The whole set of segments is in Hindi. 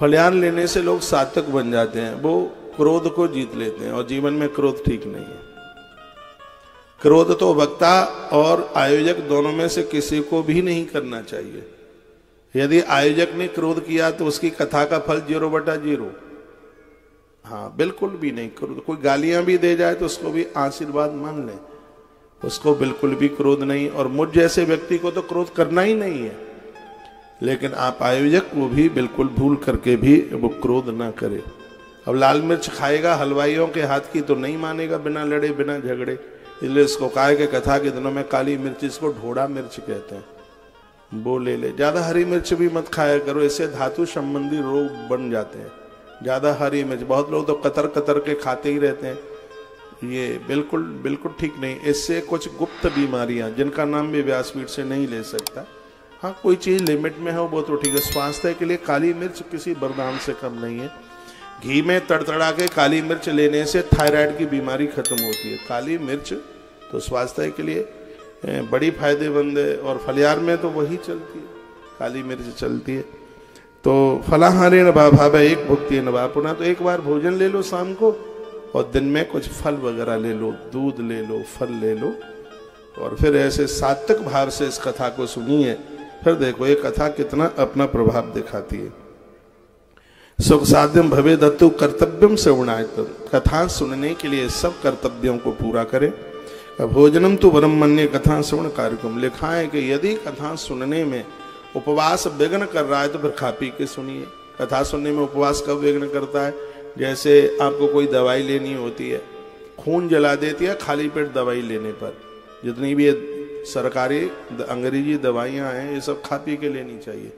फलियार लेने से लोग सात्विक बन जाते हैं, वो क्रोध को जीत लेते हैं, और जीवन में क्रोध ठीक नहीं है। क्रोध तो वक्ता और आयोजक दोनों में से किसी को भी नहीं करना चाहिए। यदि आयोजक ने क्रोध किया तो उसकी कथा का फल 0/0। हाँ, बिल्कुल भी नहीं क्रोध। कोई गालियां भी दे जाए तो उसको भी आशीर्वाद मान ले, उसको बिल्कुल भी क्रोध नहीं। और मुझ जैसे व्यक्ति को तो क्रोध करना ही नहीं है, लेकिन आप आयोजक को भी बिल्कुल भूल करके भी वो क्रोध ना करे। अब लाल मिर्च खाएगा हलवाइयों के हाथ की तो नहीं मानेगा बिना लड़े बिना झगड़े, इसलिए इसको कहा कि कथा के दिनों में काली मिर्च, इसको ढोड़ा मिर्च कहते हैं, वो ले ले। ज्यादा हरी मिर्च भी मत खाया करो, इससे धातु संबंधी रोग बन जाते हैं। ज्यादा हरी मिर्च, बहुत लोग तो कतर कतर के खाते ही रहते हैं, ये बिल्कुल बिल्कुल ठीक नहीं। इससे कुछ गुप्त बीमारियां जिनका नाम भी व्यासपीठ से नहीं ले सकता। हाँ, कोई चीज लिमिट में हो वो तो ठीक है। स्वास्थ्य के लिए काली मिर्च किसी वरदान से कम नहीं है। घी में तड़तड़ा के काली मिर्च लेने से थायराइड की बीमारी खत्म होती है। काली मिर्च तो स्वास्थ्य के लिए बड़ी फायदेमंद है, और फलियार में तो वही चलती है, काली मिर्च चलती है। तो फलाहारे नभा भावे एक भुक्ति नभा पुनः, तो एक बार भोजन ले लो शाम को, और दिन में कुछ फल वगैरह ले लो, दूध ले लो, फल ले लो, और फिर ऐसे सात्विक भाव से इस कथा को सुनिए। फिर देखो ये कथा कितना अपना प्रभाव दिखाती है। सुख साध्यम भवे दत्तु कर्तव्यम श्रवणायतम, कथा सुनने के लिए सब कर्तव्यों को पूरा करें। भोजनम तो वरम मन्ये कथा श्रवण कार्यक्रम, लिखा है कि यदि कथा सुनने में उपवास विघ्न कर रहा है तो फिर खा पी के सुनिए। कथा सुनने में उपवास कब विघ्न करता है? जैसे आपको कोई दवाई लेनी होती है, खून जला देती है खाली पेट दवाई लेने पर। जितनी भी सरकारी अंग्रेजी दवाइयां हैं ये सब खा पी के लेनी चाहिए।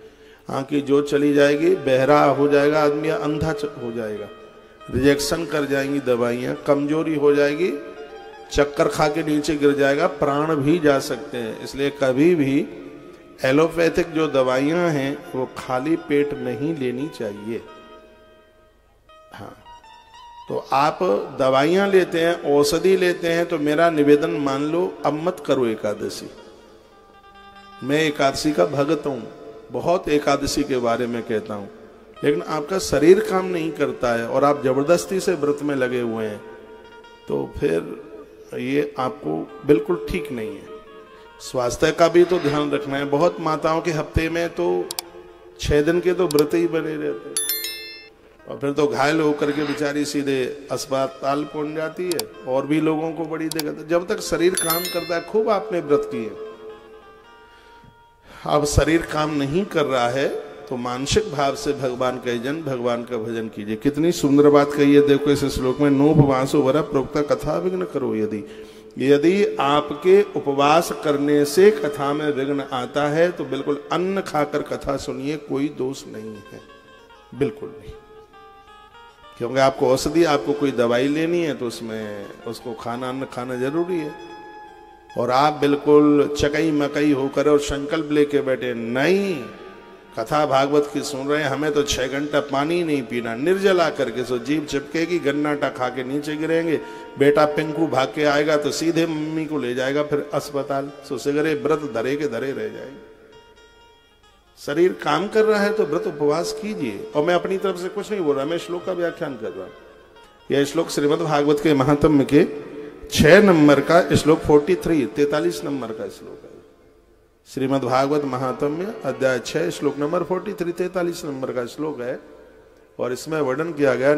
आँख की जोत चली जाएगी, बहरा हो जाएगा आदमी, अंधा हो जाएगा, रिजेक्शन कर जाएंगी दवाइयां, कमजोरी हो जाएगी, चक्कर खा के नीचे गिर जाएगा, प्राण भी जा सकते हैं। इसलिए कभी भी एलोपैथिक जो दवाइयां हैं वो खाली पेट नहीं लेनी चाहिए। हाँ, तो आप दवाइयां लेते हैं, औषधि लेते हैं, तो मेरा निवेदन मान लो अब मत करो एकादशी। मैं एकादशी का भक्त हूं, बहुत एकादशी के बारे में कहता हूं, लेकिन आपका शरीर काम नहीं करता है और आप जबरदस्ती से व्रत में लगे हुए हैं, तो फिर ये आपको बिल्कुल ठीक नहीं है। स्वास्थ्य का भी तो ध्यान रखना है। बहुत माताओं के हफ्ते में तो 6 दिन के तो व्रत ही बने रहते हैं, और फिर तो घायल होकर के बेचारी सीधे अस्पताल पहुंच जाती है, और भी लोगों को बड़ी दिक्कत है। जब तक शरीर काम करता है, खूब आपने व्रत किए, अब शरीर काम नहीं कर रहा है तो मानसिक भाव से भगवान का जन, भगवान का भजन कीजिए। कितनी सुंदर बात कही है, देखो इस श्लोक में, नोपवासो वरा प्रोक्ता कथा विघ्न करो। यदि आपके उपवास करने से कथा में विघ्न आता है तो बिल्कुल अन्न खाकर कथा सुनिए, कोई दोष नहीं है, बिल्कुल नहीं। क्योंकि आपको औषधि, आपको कोई दवाई लेनी है तो उसमें उसको खाना, अन्न खाना जरूरी है। और आप बिल्कुल चकई मकई होकर और संकल्प लेके बैठे, नहीं कथा भागवत की सुन रहे हैं, हमें तो 6 घंटा पानी नहीं पीना, निर्जला करके सो जीभ चिपकेगी, गन्नाटा खा के नीचे गिरेंगे, बेटा पिंकू भाग के आएगा तो सीधे मम्मी को ले जाएगा फिर अस्पताल, सो सिगरे व्रत धरे के धरे रह जाएंगे। शरीर काम कर रहा है तो व्रत उपवास कीजिए। और मैं अपनी तरफ से कुछ नहीं बोल रहा, मैं श्लोक का व्याख्यान कर रहा हूं। यह श्लोक श्रीमद् भागवत के महात्म्य के 6 नंबर का श्लोक 43 नंबर का श्लोक है। श्रीमद् भागवत महात्म्य अध्याय 6 श्लोक नंबर 43 नंबर का श्लोक है, और इसमें वर्णन किया गया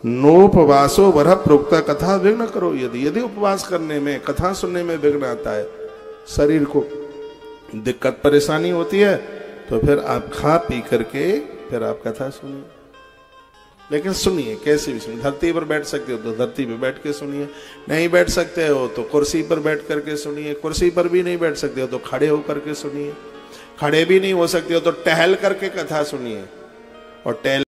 नोपवासो वरः प्रोक्ता कथा विघ्न करो। यदि उपवास करने में, कथा सुनने में विघ्न आता है, शरीर को दिक्कत परेशानी होती है, तो फिर आप खा पी करके फिर आप कथा सुनिए। लेकिन सुनिए कैसे भी सुनिए। धरती पर बैठ सकते हो तो धरती पर बैठ के सुनिए, नहीं बैठ सकते हो तो कुर्सी पर बैठ करके सुनिए, कुर्सी पर भी नहीं बैठ सकते हो तो खड़े होकर के सुनिए, खड़े भी नहीं हो सकते हो तो टहल करके कथा सुनिए। और टहल